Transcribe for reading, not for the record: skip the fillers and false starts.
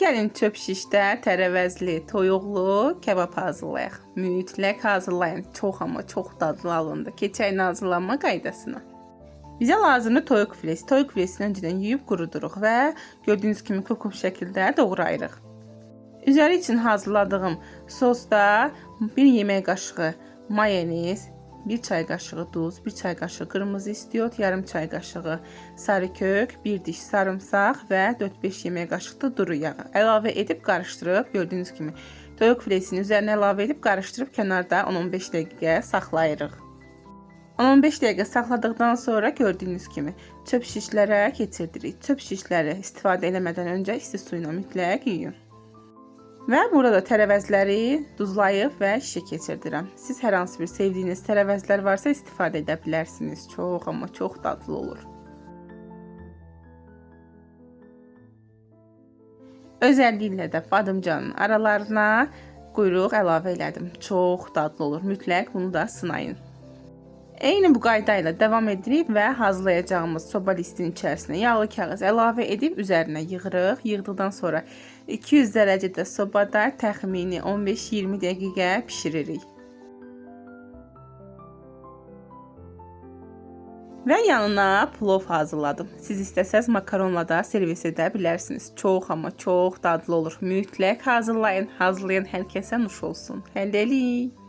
Gəlin çöp şişdə tərəvəzli, toyuqlu kebab hazırlayaq. Mütləq hazırlayın. Çox amma çox dadlı alındı. Keçək hazırlanma qaydasına. Bizə lazımdır toyuq filesi. Toyuq filesini öncədən yuyub quruduruq və gördüyünüz kimi kup-kup şəkildə doğrayırıq. Üzəri üçün hazırladığım sosda 1 yemək qaşığı mayonez, 1 çay qaşığı duz, 1 çay qaşığı qırmızı istiot, yarım çay qaşığı sarı kök, 1 diş sarımsaq və 4-5 yemək qaşığı da duru yağı əlavə edib qarışdırıb, gördüyünüz kimi toyuq filesini üzərinə əlavə edib qarışdırıb kənarda 10-15 dəqiqə saxlayırıq. 10-15 dəqiqə saxladıqdan sonra gördüyünüz kimi çöp şişlərə keçirdirik. Çöp şişləri istifadə eləmədən öncə isti su ilə mütləq yuyun. Və burada tərəvəzləri duzlayıb və şişə keçirdirəm. Siz hər hansı bir sevdiyiniz tərəvəzlər varsa istifadə edə bilərsiniz. Çox amma çox dadlı olur. Özəlliklə də badımcanın aralarına quyruq əlavə elədim. Çox dadlı olur. Mütləq bunu da sınayın. Eyni bu qayda ilə davam edirik və hazırlayacağımız soba listinin içərisinə yağlı kağız əlavə edib üzərinə yığırıq. Yığdıqdan sonra 200 dərəcədə sobada təxmini 15-20 dəqiqə pişiririk. Və yanına plov hazırladım. Siz istəsəz makaronla da servis edə bilərsiniz. Çox amma çox dadlı olur. Mütləq hazırlayın. Hazırlayan hər kəsə nuş olsun. Hələlik.